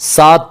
7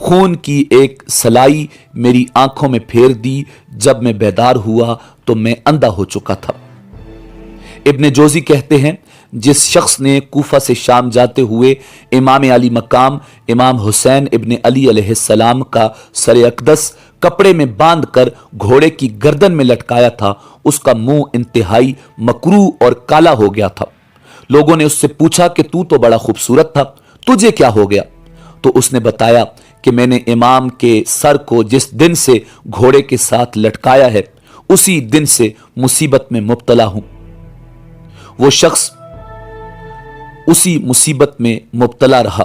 خون کی ایک سلائی میری آنکھوں میں پھیر دی. جب میں بیدار ہوا تو میں اندھا ہو چکا تھا. ابن جوزی کہتے ہیں جس شخص نے کوفہ سے شام جاتے ہوئے امام علی مقام امام حسین ابن علی علیہ السلام کا سر اقدس کپڑے میں باندھ کر گھوڑے کی گردن میں لٹکایا تھا، اس کا منہ انتہائی مکروہ اور کالا ہو گیا تھا. لوگوں نے اس سے پوچھا کہ تو بڑا خوبصورت تھا، تجھے کیا ہو گیا؟ تو اس نے بتایا کہ میں نے امام کے سر کو جس دن سے گھوڑے کے ساتھ لٹکایا ہے اسی دن سے مصیبت میں مبتلا ہوں. وہ شخص اسی مصیبت میں مبتلا رہا.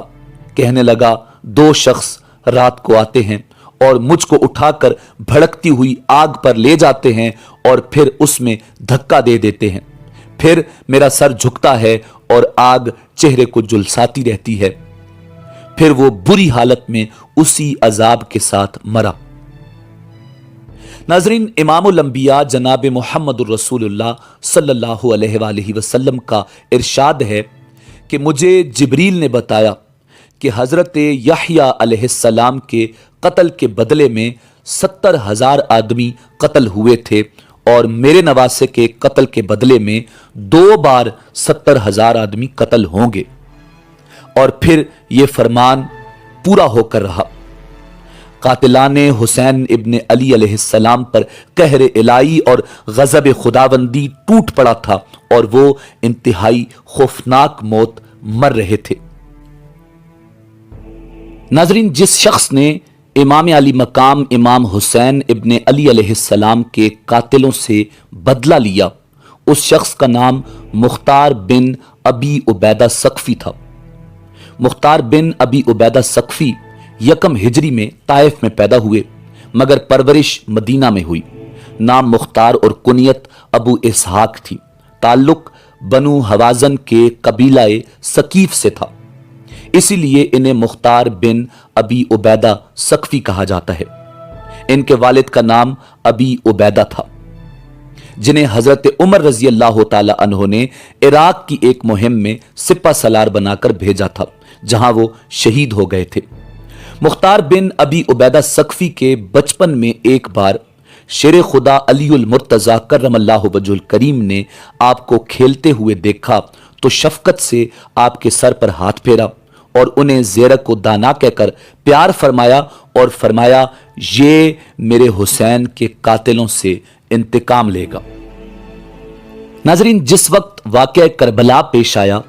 کہنے لگا 2 شخص رات کو آتے ہیں اور مجھ کو اٹھا کر بھڑکتی ہوئی آگ پر لے جاتے ہیں اور پھر اس میں دھکا دے دیتے ہیں. پھر میرا سر جھکتا ہے اور آگ چہرے کو جلساتی رہتی ہے. پھر وہ بری حالت میں اسی عذاب کے ساتھ مرا. ناظرین، امام الانبیاء جناب محمد الرسول اللہ صلی اللہ علیہ وآلہ وسلم کا ارشاد ہے کہ مجھے جبریل نے بتایا کہ حضرت یحییٰ علیہ السلام کے قتل کے بدلے میں 70,000 آدمی قتل ہوئے تھے اور میرے نواسے کے قتل کے بدلے میں 2 بار 70,000 آدمی قتل ہوں گے. اور پھر یہ فرمان پورا ہو کر رہا. قاتلان حسین ابن علی علیہ السلام پر قہر الہی اور غضب خداوندی ٹوٹ پڑا تھا اور وہ انتہائی خوفناک موت مر رہے تھے. ناظرین، جس شخص نے امام علی مقام امام حسین ابن علی علیہ السلام کے قاتلوں سے بدلہ لیا، اس شخص کا نام مختار بن ابی عبیدہ ثقفی تھا. مختار بن ابی عبیدہ ثقفی 1 ہجری میں طائف میں پیدا ہوئے مگر پرورش مدینہ میں ہوئی. نام مختار اور کنیت ابو اسحاق تھی. تعلق بنو حوازن کے قبیلہ ثقیف سے تھا، اسی لیے انہیں مختار بن ابی عبیدہ ثقفی کہا جاتا ہے. ان کے والد کا نام ابی عبیدہ تھا جنہیں حضرت عمر رضی اللہ تعالی عنہ نے عراق کی ایک مہم میں سپہ سالار بنا کر بھیجا تھا جہاں وہ شہید ہو گئے تھے. مختار بن ابی عبیدہ ثقفی کے بچپن میں ایک بار شیر خدا علی المرتضیٰ کرم اللہ وجہ الکریم نے آپ کو کھیلتے ہوئے دیکھا تو شفقت سے آپ کے سر پر ہاتھ پھیرا اور انہیں زیرک و دانا کہہ کر پیار فرمایا اور فرمایا یہ میرے حسین کے قاتلوں سے انتقام لے گا. ناظرین، جس وقت واقعہ کربلا پیش آیا،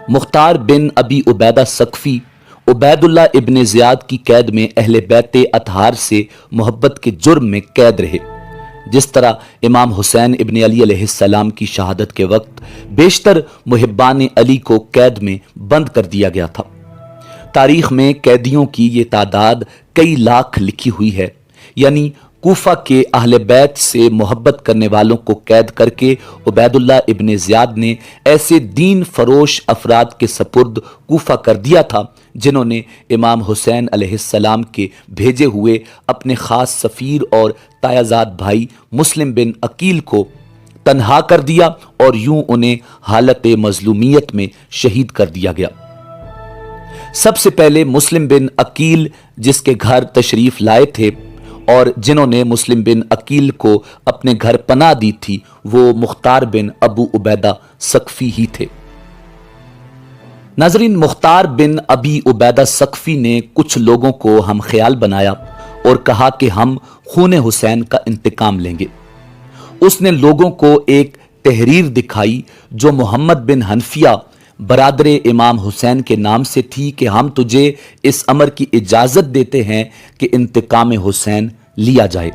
مختار بن ابی عبیدہ ثقفی عبید اللہ ابن زیاد کی قید میں اہل بیت اطہار سے محبت کے جرم میں قید رہے. جس طرح امام حسین ابن علی علیہ السلام کی شہادت کے وقت بیشتر محبان علی کو قید میں بند کر دیا گیا تھا. تاریخ میں قیدیوں کی یہ تعداد کئی لاکھ لکھی ہوئی ہے. یعنی کوفہ کے اہل بیت سے محبت کرنے والوں کو قید کر کے عبید اللہ ابن زیاد نے ایسے دین فروش افراد کے سپرد کوفہ کر دیا تھا جنہوں نے امام حسین علیہ السلام کے بھیجے ہوئے اپنے خاص سفیر اور تایازاد بھائی مسلم بن عقیل کو تنہا کر دیا اور یوں انہیں حالت مظلومیت میں شہید کر دیا گیا. سب سے پہلے مسلم بن عقیل جس کے گھر تشریف لائے تھے اور جنہوں نے مسلم بن عقیل کو اپنے گھر پناہ دی تھی وہ مختار بن ابو عبیدہ ثقفی ہی تھے. ناظرین، مختار بن ابی عبیدہ ثقفی نے کچھ لوگوں کو ہم خیال بنایا اور کہا کہ ہم خون حسین کا انتقام لیں گے. اس نے لوگوں کو ایک تحریر دکھائی جو محمد بن حنفیہ برادر امام حسین کے نام سے تھی کہ ہم تجھے اس امر کی اجازت دیتے ہیں کہ انتقام حسین لیا جائے.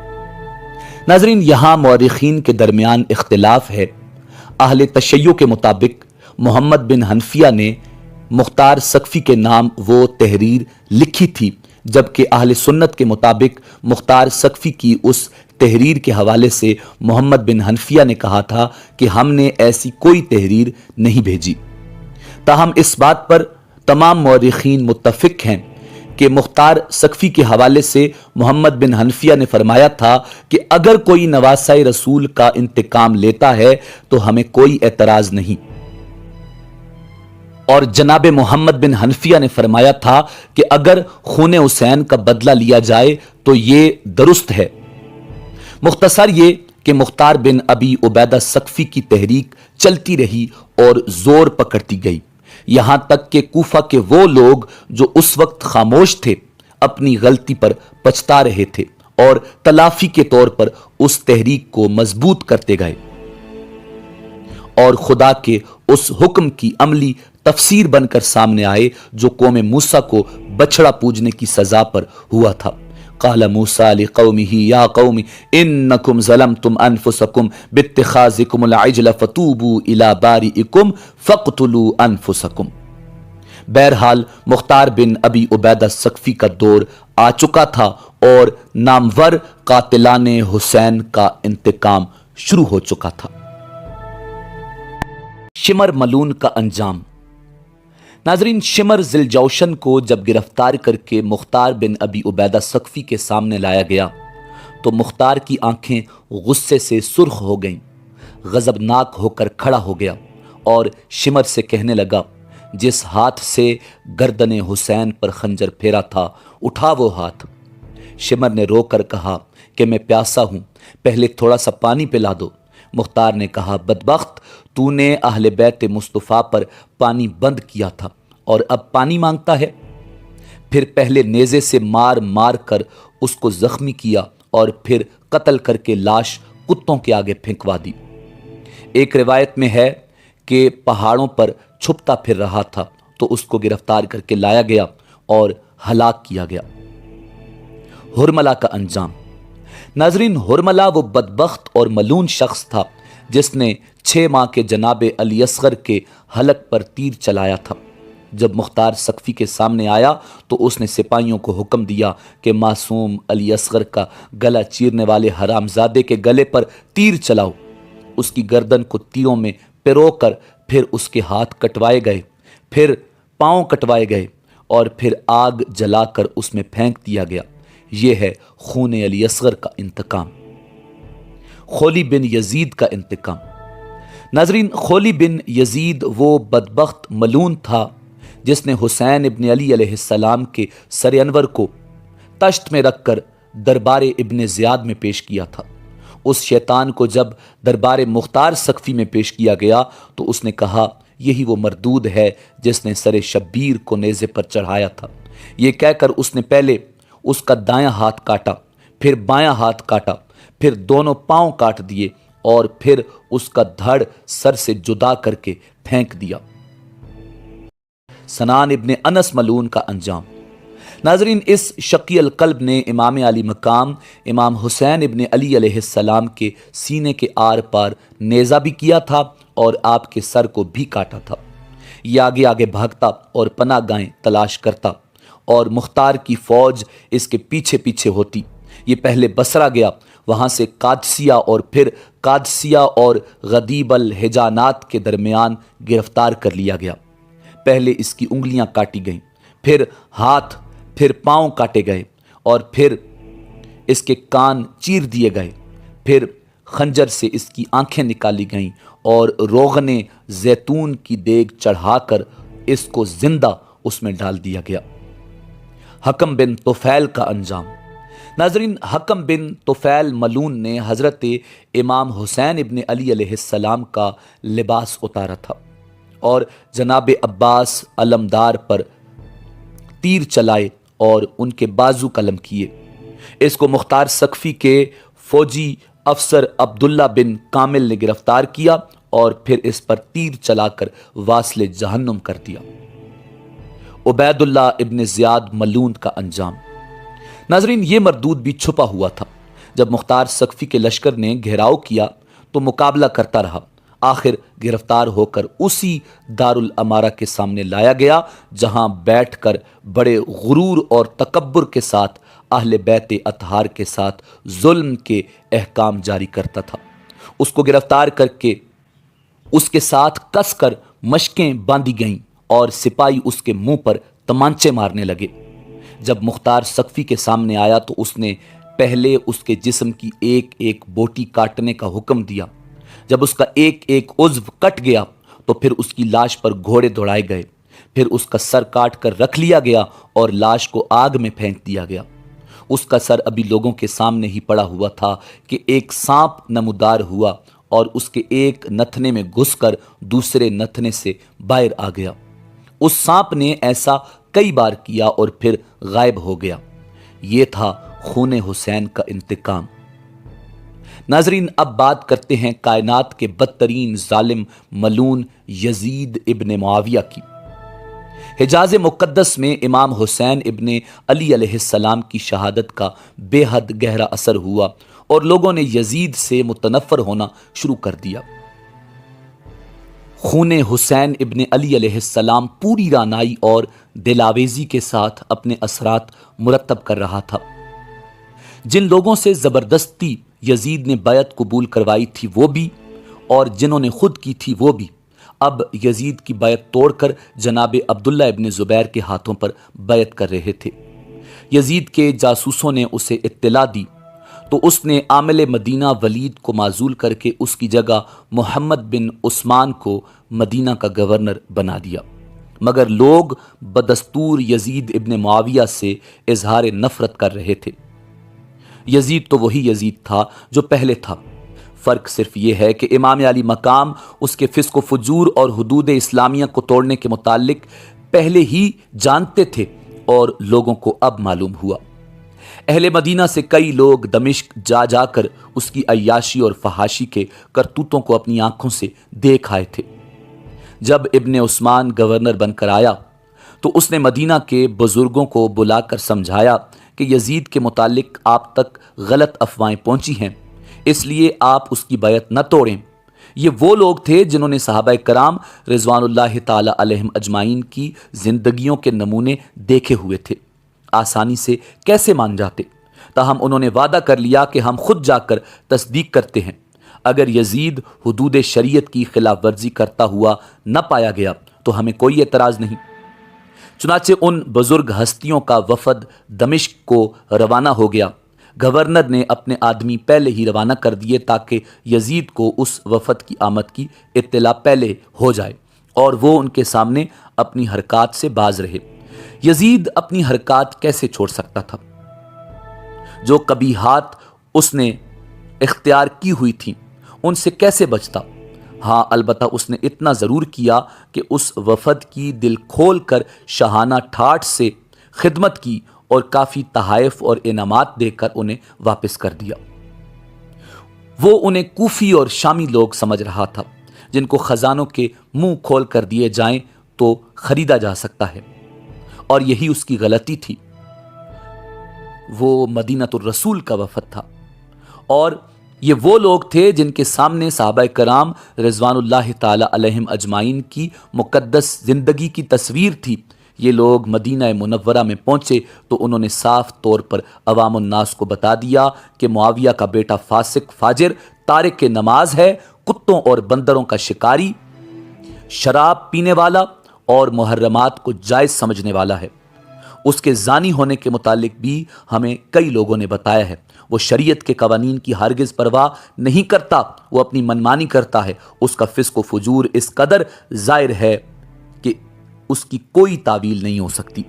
ناظرین، یہاں مورخین کے درمیان اختلاف ہے. اہل تشیع کے مطابق محمد بن حنفیہ نے مختار ثقفی کے نام وہ تحریر لکھی تھی، جبکہ اہل سنت کے مطابق مختار ثقفی کی اس تحریر کے حوالے سے محمد بن حنفیہ نے کہا تھا کہ ہم نے ایسی کوئی تحریر نہیں بھیجی. تاہم اس بات پر تمام مورخین متفق ہیں کہ مختار ثقفی کے حوالے سے محمد بن حنفیہ نے فرمایا تھا کہ اگر کوئی نواسہ رسول کا انتقام لیتا ہے تو ہمیں کوئی اعتراض نہیں. اور جناب محمد بن حنفیہ نے فرمایا تھا کہ اگر خون حسین کا بدلہ لیا جائے تو یہ درست ہے۔ مختصر یہ کہ مختار بن ابی عبیدہ ثقفی کی تحریک چلتی رہی اور زور پکڑتی گئی، یہاں تک کہ کوفہ کے وہ لوگ جو اس وقت خاموش تھے اپنی غلطی پر پچھتا رہے تھے اور تلافی کے طور پر اس تحریک کو مضبوط کرتے گئے، اور خدا کے اس حکم کی عملی تفسیر بن کر سامنے آئے جو قوم موسیٰ کو بچڑا پوجنے کی سزا پر ہوا تھا۔ قال موسیٰ لقومہ یا قوم انکم ظلمتم انفسکم باتخاذکم العجل فتوبوا الی بارئکم فاقتلوا انفسکم۔ بہرحال مختار بن ابی عبیدہ ثقفی کا دور آ چکا تھا اور نامور قاتلان حسین کا انتقام شروع ہو چکا تھا۔ شمر ملون کا انجام۔ ناظرین، شمر ذیلجوشن کو جب گرفتار کر کے مختار بن ابی عبیدہ ثقفی کے سامنے لایا گیا تو مختار کی آنکھیں غصے سے سرخ ہو گئیں، غضبناک ہو کر کھڑا ہو گیا اور شمر سے کہنے لگا، جس ہاتھ سے گردن حسین پر خنجر پھیرا تھا اٹھا وہ ہاتھ۔ شمر نے رو کر کہا کہ میں پیاسا ہوں، پہلے تھوڑا سا پانی پلا دو۔ مختار نے کہا، بدبخت، تو نے اہل بیت مصطفیٰ پر پانی بند کیا تھا اور اب پانی مانگتا ہے؟ پھر پہلے نیزے سے مار مار کر اس کو زخمی کیا اور پھر قتل کر کے لاش کتوں کے آگے پھینکوا دی۔ ایک روایت میں ہے کہ پہاڑوں پر چھپتا پھر رہا تھا تو اس کو گرفتار کر کے لایا گیا اور ہلاک کیا گیا۔ ہرملہ کا انجام۔ ناظرین، ہرملہ وہ بدبخت اور ملون شخص تھا جس نے 6 ماہ کے جناب علی اصغر کے حلق پر تیر چلایا تھا۔ جب مختار ثقفی کے سامنے آیا تو اس نے سپاہیوں کو حکم دیا کہ معصوم علی اصغر کا گلا چیرنے والے حرامزادے کے گلے پر تیر چلاؤ۔ اس کی گردن کو تیروں میں پرو کر پھر اس کے ہاتھ کٹوائے گئے، پھر پاؤں کٹوائے گئے اور پھر آگ جلا کر اس میں پھینک دیا گیا۔ یہ ہے خون علی اصغر کا انتقام۔ خولی بن یزید کا انتقام۔ ناظرین، خولی بن یزید وہ بدبخت ملون تھا جس نے حسین ابن علی علیہ السلام کے سر انور کو تشت میں رکھ کر دربار ابن زیاد میں پیش کیا تھا۔ اس شیطان کو جب دربار مختار ثقفی میں پیش کیا گیا تو اس نے کہا، یہی وہ مردود ہے جس نے سر شبیر کو نیزے پر چڑھایا تھا۔ یہ کہہ کر اس نے پہلے اس کا دایاں ہاتھ کاٹا، پھر بایاں ہاتھ کاٹا، پھر دونوں پاؤں کاٹ دیے اور پھر اس کا دھڑ سر سے جدا کر کے پھینک دیا۔ سنان ابن انس ملعون کا انجام۔ ناظرین، اس شقی القلب نے امام علی مقام امام حسین ابن علی علیہ السلام کے سینے کے آر پار نیزہ بھی کیا تھا اور آپ کے سر کو بھی کاٹا تھا۔ یہ آگے آگے بھاگتا اور پناہ گاہیں تلاش کرتا اور مختار کی فوج اس کے پیچھے پیچھے ہوتی۔ یہ پہلے بصرہ گیا، وہاں سے قادسیہ اور پھر قادسیہ اور غدیب الحجانات کے درمیان گرفتار کر لیا گیا۔ پہلے اس کی انگلیاں کاٹی گئیں، پھر ہاتھ، پھر پاؤں کاٹے گئے اور پھر اس کے کان چیر دیے گئے، پھر خنجر سے اس کی آنکھیں نکالی گئیں اور روغن زیتون کی دیگ چڑھا کر اس کو زندہ اس میں ڈال دیا گیا۔ حکم بن طفیل کا انجام۔ ناظرین، حکم بن طفیل ملعون نے حضرت امام حسین ابن علی علیہ السلام کا لباس اتارا تھا اور جناب عباس علمدار پر تیر چلائے اور ان کے بازو قلم کیے۔ اس کو مختار ثقفی کے فوجی افسر عبداللہ بن کامل نے گرفتار کیا اور پھر اس پر تیر چلا کر واصل جہنم کر دیا۔ عبید اللہ ابن زیاد ملعون کا انجام۔ ناظرین، یہ مردود بھی چھپا ہوا تھا۔ جب مختار ثقفی کے لشکر نے گھیراؤ کیا تو مقابلہ کرتا رہا، آخر گرفتار ہو کر اسی دارالامارہ کے سامنے لایا گیا جہاں بیٹھ کر بڑے غرور اور تکبر کے ساتھ اہل بیت اطہار کے ساتھ ظلم کے احکام جاری کرتا تھا۔ اس کو گرفتار کر کے اس کے ساتھ کس کر مشقیں باندھی گئیں اور سپاہی اس کے منہ پر تمانچے مارنے لگے۔ جب مختار ثقفی کے سامنے آیا تو اس نے پہلے اس کے جسم کی ایک ایک بوٹی کاٹنے کا حکم دیا۔ جب اس کا ایک ایک عضو کٹ گیا تو پھر اس کی لاش پر گھوڑے دوڑائے گئے، پھر اس کا سر کاٹ کر رکھ لیا گیا اور لاش کو آگ میں پھینک دیا گیا۔ اس کا سر ابھی لوگوں کے سامنے ہی پڑا ہوا تھا کہ ایک سانپ نمودار ہوا اور اس کے ایک نتھنے میں گھس کر دوسرے نتھنے سے باہر آ گیا۔ اس سانپ نے ایسا کئی بار کیا اور پھر غائب ہو گیا۔ یہ تھا خون حسین کا انتقام۔ ناظرین، اب بات کرتے ہیں کائنات کے بدترین ظالم ملعون یزید ابن معاویہ کی۔ حجاز مقدس میں امام حسین ابن علی علیہ السلام کی شہادت کا بے حد گہرا اثر ہوا اور لوگوں نے یزید سے متنفر ہونا شروع کر دیا۔ خون حسین ابن علی علیہ السلام پوری رعنائی اور دلاویزی کے ساتھ اپنے اثرات مرتب کر رہا تھا۔ جن لوگوں سے زبردستی یزید نے بیعت قبول کروائی تھی وہ بھی، اور جنہوں نے خود کی تھی وہ بھی، اب یزید کی بیعت توڑ کر جناب عبداللہ ابن زبیر کے ہاتھوں پر بیعت کر رہے تھے۔ یزید کے جاسوسوں نے اسے اطلاع دی تو اس نے عامل مدینہ ولید کو معزول کر کے اس کی جگہ محمد بن عثمان کو مدینہ کا گورنر بنا دیا، مگر لوگ بدستور یزید ابن معاویہ سے اظہار نفرت کر رہے تھے۔ یزید تو وہی یزید تھا جو پہلے تھا، فرق صرف یہ ہے کہ امام علی مقام اس کے فسق و فجور اور حدود اسلامیہ کو توڑنے کے متعلق پہلے ہی جانتے تھے اور لوگوں کو اب معلوم ہوا۔ اہل مدینہ سے کئی لوگ دمشق جا جا کر اس کی عیاشی اور فحاشی کے کرتوتوں کو اپنی آنکھوں سے دیکھ آئے تھے۔ جب ابن عثمان گورنر بن کر آیا تو اس نے مدینہ کے بزرگوں کو بلا کر سمجھایا کہ یزید کے متعلق آپ تک غلط افواہیں پہنچی ہیں، اس لیے آپ اس کی بیعت نہ توڑیں۔ یہ وہ لوگ تھے جنہوں نے صحابہ کرام رضوان اللہ تعالی علیہم اجمعین کی زندگیوں کے نمونے دیکھے ہوئے تھے، آسانی سے کیسے مان جاتے؟ تاہم انہوں نے وعدہ کر لیا کہ ہم خود جا کر تصدیق کرتے ہیں۔ اگر یزید حدود شریعت کی خلاف ورزی کرتا ہوا نہ پایا گیا تو ہمیں کوئی اعتراض نہیں۔ چنانچہ ان بزرگ ہستیوں کا وفد دمشق کو روانہ ہو گیا۔ گورنر نے اپنے آدمی پہلے ہی روانہ کر دیے تاکہ یزید کو اس وفد کی آمد کی اطلاع پہلے ہو جائے اور وہ ان کے سامنے اپنی حرکات سے باز رہے۔ یزید اپنی حرکات کیسے چھوڑ سکتا تھا؟ جو قبیحات اس نے اختیار کی ہوئی تھیں ان سے کیسے بچتا؟ ہاں، البتہ اس نے اتنا ضرور کیا کہ اس وفد کی دل کھول کر شاہانہ ٹھاٹھ سے خدمت کی اور کافی تحائف اور انعامات دے کر انہیں واپس کر دیا۔ وہ انہیں کوفی اور شامی لوگ سمجھ رہا تھا جن کو خزانوں کے منہ کھول کر دیے جائیں تو خریدا جا سکتا ہے، اور یہی اس کی غلطی تھی۔ وہ مدینہ الرسول کا وفد تھا اور یہ وہ لوگ تھے جن کے سامنے صحابہ کرام رضوان اللہ تعالی علیہم اجمعین کی مقدس زندگی کی تصویر تھی۔ یہ لوگ مدینہ منورہ میں پہنچے تو انہوں نے صاف طور پر عوام الناس کو بتا دیا کہ معاویہ کا بیٹا فاسق فاجر تارک نماز ہے، کتوں اور بندروں کا شکاری، شراب پینے والا اور محرمات کو جائز سمجھنے والا ہے۔ اس کے زانی ہونے کے متعلق بھی ہمیں کئی لوگوں نے بتایا ہے۔ وہ شریعت کے قوانین کی ہرگز پرواہ نہیں کرتا، وہ اپنی منمانی کرتا ہے۔ اس کا فسق و فجور اس قدر ظاہر ہے کہ اس کی کوئی تعویل نہیں ہو سکتی۔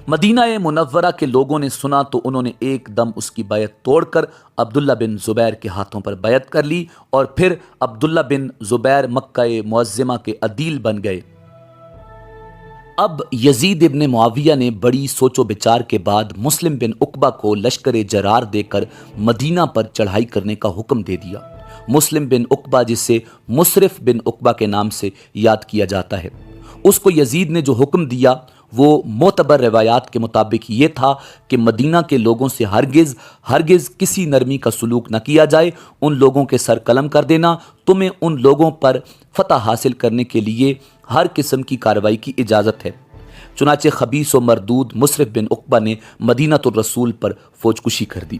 مدینہ منورہ کے لوگوں نے سنا تو انہوں نے ایک دم اس کی بیعت توڑ کر عبداللہ بن زبیر کے ہاتھوں پر بیعت کر لی اور پھر عبداللہ بن زبیر مکہ معظمہ کے عدیل بن گئے۔ اب یزید ابن معاویہ نے بڑی سوچ و بچار کے بعد مسلم بن عقبہ کو لشکر جرار دے کر مدینہ پر چڑھائی کرنے کا حکم دے دیا۔ مسلم بن عقبہ، جسے مسرف بن عقبہ کے نام سے یاد کیا جاتا ہے، اس کو یزید نے جو حکم دیا وہ معتبر روایات کے مطابق یہ تھا کہ مدینہ کے لوگوں سے ہرگز کسی نرمی کا سلوک نہ کیا جائے، ان لوگوں کے سر قلم کر دینا، تمہیں ان لوگوں پر فتح حاصل کرنے کے لیے ہر قسم کی کارروائی کی اجازت ہے۔ چنانچہ خبیث و مردود مسرف بن عقبہ نے مدینہ الرسول پر فوج کشی کر دی۔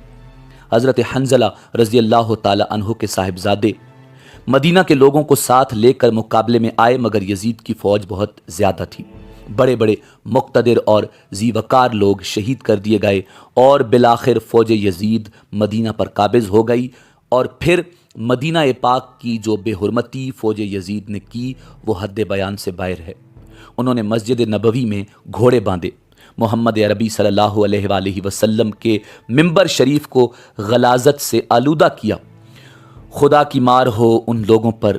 حضرت حنظلہ رضی اللہ تعالی عنہ کے صاحبزادے مدینہ کے لوگوں کو ساتھ لے کر مقابلے میں آئے، مگر یزید کی فوج بہت زیادہ تھی۔ بڑے بڑے مقتدر اور ذی وقار لوگ شہید کر دیے گئے اور بالآخر فوج یزید مدینہ پر قابض ہو گئی، اور پھر مدینہ پاک کی جو بے حرمتی فوج یزید نے کی وہ حد بیان سے باہر ہے۔ انہوں نے مسجد نبوی میں گھوڑے باندھے، محمد عربی صلی اللہ علیہ وآلہ وسلم کے منبر شریف کو غلاظت سے آلودہ کیا۔ خدا کی مار ہو ان لوگوں پر،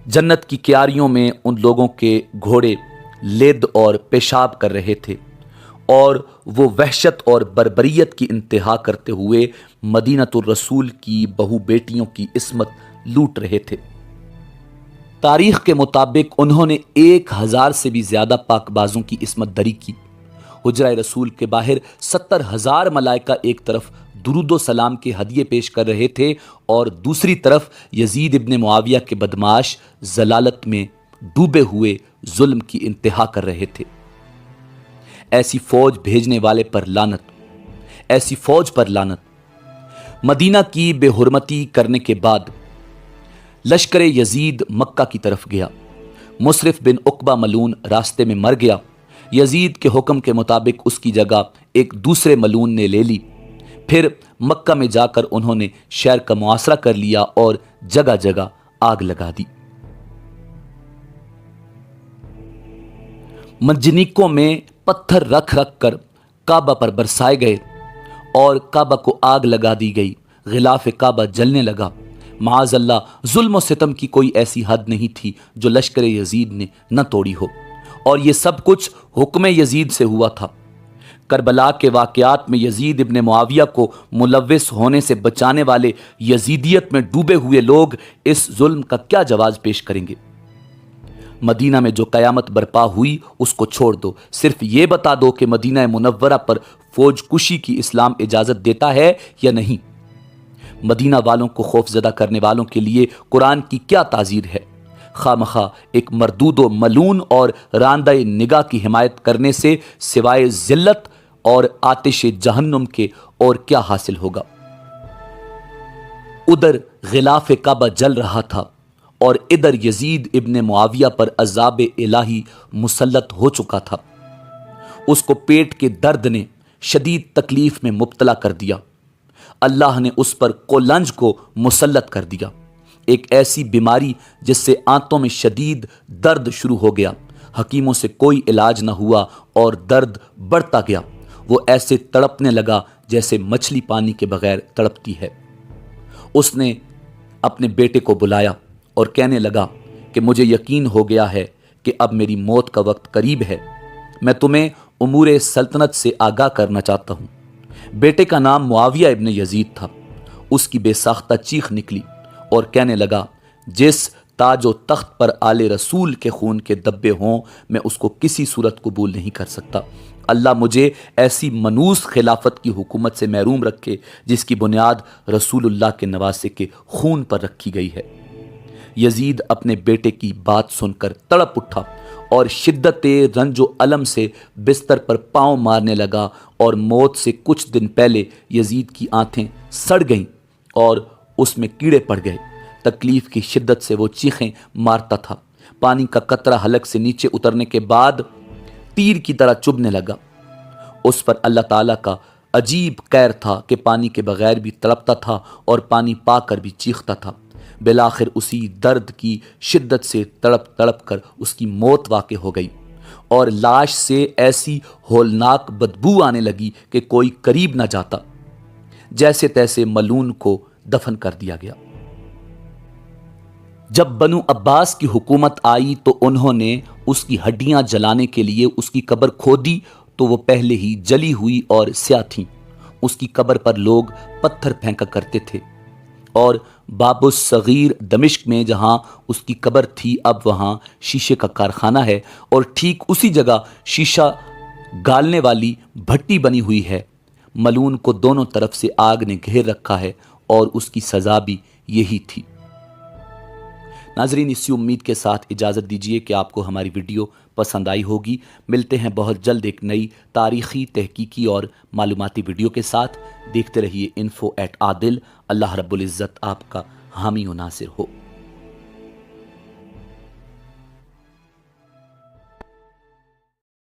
جنت کی کیاریوں میں ان لوگوں کے گھوڑے لد اور پیشاب کر رہے تھے اور وہ وحشت اور بربریت کی انتہا کرتے ہوئے مدینۃ الرسول کی بہو بیٹیوں کی عصمت لوٹ رہے تھے۔ تاریخ کے مطابق انہوں نے 1000 سے بھی زیادہ پاک بازوں کی عصمت دری کی۔ حجرہ رسول کے باہر 70,000 ملائکہ ایک طرف درود و سلام کے ہدیے پیش کر رہے تھے اور دوسری طرف یزید ابن معاویہ کے بدمعاش ضلالت میں ڈوبے ہوئے ظلم کی انتہا کر رہے تھے۔ ایسی فوج بھیجنے والے پر لعنت، ایسی فوج پر لعنت۔ مدینہ کی بے حرمتی کرنے کے بعد لشکر یزید مکہ کی طرف گیا۔ مصرف بن عقبہ ملعون راستے میں مر گیا۔ یزید کے حکم کے مطابق اس کی جگہ ایک دوسرے ملعون نے لے لی۔ پھر مکہ میں جا کر انہوں نے شہر کا محاصرہ کر لیا اور جگہ جگہ آگ لگا دی۔ منجنیقوں میں پتھر رکھ رکھ کر کعبہ پر برسائے گئے اور کعبہ کو آگ لگا دی گئی۔ غلاف کعبہ جلنے لگا۔ معاذ اللہ، ظلم و ستم کی کوئی ایسی حد نہیں تھی جو لشکر یزید نے نہ توڑی ہو، اور یہ سب کچھ حکم یزید سے ہوا تھا۔ کربلا کے واقعات میں یزید ابن معاویہ کو ملوث ہونے سے بچانے والے یزیدیت میں ڈوبے ہوئے لوگ اس ظلم کا کیا جواز پیش کریں گے؟ مدینہ میں جو قیامت برپا ہوئی اس کو چھوڑ دو، صرف یہ بتا دو کہ مدینہ منورہ پر فوج کشی کی اسلام اجازت دیتا ہے یا نہیں۔ مدینہ والوں کو خوف زدہ کرنے والوں کے لیے قرآن کی کیا تعزیر ہے؟ خواہ ایک مردود و ملعون اور راندہ نگاہ کی حمایت کرنے سے سوائے ذلت اور آتش جہنم کے اور کیا حاصل ہوگا؟ ادھر غلاف کعبہ جل رہا تھا اور ادھر یزید ابن معاویہ پر عذاب الہی مسلط ہو چکا تھا۔ اس کو پیٹ کے درد نے شدید تکلیف میں مبتلا کر دیا۔ اللہ نے اس پر قولنج کو مسلط کر دیا، ایک ایسی بیماری جس سے آنتوں میں شدید درد شروع ہو گیا۔ حکیموں سے کوئی علاج نہ ہوا اور درد بڑھتا گیا۔ وہ ایسے تڑپنے لگا جیسے مچھلی پانی کے بغیر تڑپتی ہے۔ اس نے اپنے بیٹے کو بلایا اور کہنے لگا کہ مجھے یقین ہو گیا ہے کہ اب میری موت کا وقت قریب ہے۔ میں تمہیں امور سلطنت سے آگاہ کرنا چاہتا ہوں۔ بیٹے کا نام معاویہ ابن یزید تھا۔ اس کی بے ساختہ چیخ نکلی اور کہنے لگا، جس تاج و تخت پر آل رسول کے خون کے دبے ہوں میں اس کو کسی صورت قبول نہیں کر سکتا۔ اللہ مجھے ایسی منوس خلافت کی حکومت سے محروم رکھے جس کی بنیاد رسول اللہ کے نواسے کے خون پر رکھی گئی ہے۔ یزید اپنے بیٹے کی بات سن کر تڑپ اٹھا اور شدت رنج و الم سے بستر پر پاؤں مارنے لگا، اور موت سے کچھ دن پہلے یزید کی آنتیں سڑ گئیں اور اس میں کیڑے پڑ گئے۔ تکلیف کی شدت سے وہ چیخیں مارتا تھا۔ پانی کا قطرہ حلق سے نیچے اترنے کے بعد تیر کی طرح چبھنے لگا۔ اس پر اللہ تعالیٰ کا عجیب قہر تھا کہ پانی کے بغیر بھی تڑپتا تھا اور پانی پا کر بھی چیختا تھا۔ بالآخر اسی درد کی شدت سے تڑپ تڑپ کر اس کی موت واقع ہو گئی، اور لاش سے ایسی ہولناک بدبو آنے لگی کہ کوئی قریب نہ جاتا۔ جیسے تیسے ملعون کو دفن کر دیا گیا۔ جب بنو عباس کی حکومت آئی تو انہوں نے اس کی ہڈیاں جلانے کے لیے اس کی قبر کھودی تو وہ پہلے ہی جلی ہوئی اور سیاہ تھیں۔ اس کی قبر پر لوگ پتھر پھینکا کرتے تھے، اور باب الصغیر دمشق میں جہاں اس کی قبر تھی اب وہاں شیشے کا کارخانہ ہے، اور ٹھیک اسی جگہ شیشہ گالنے والی بھٹی بنی ہوئی ہے۔ ملعون کو دونوں طرف سے آگ نے گھیر رکھا ہے اور اس کی سزا بھی یہی تھی۔ ناظرین، اسی امید کے ساتھ اجازت دیجیے کہ آپ کو ہماری ویڈیو پسند آئی ہوگی۔ ملتے ہیں بہت جلد ایک نئی تاریخی، تحقیقی اور معلوماتی ویڈیو کے ساتھ۔ دیکھتے رہیے info@adil۔ اللہ رب العزت آپ کا حامی و ناصر ہو۔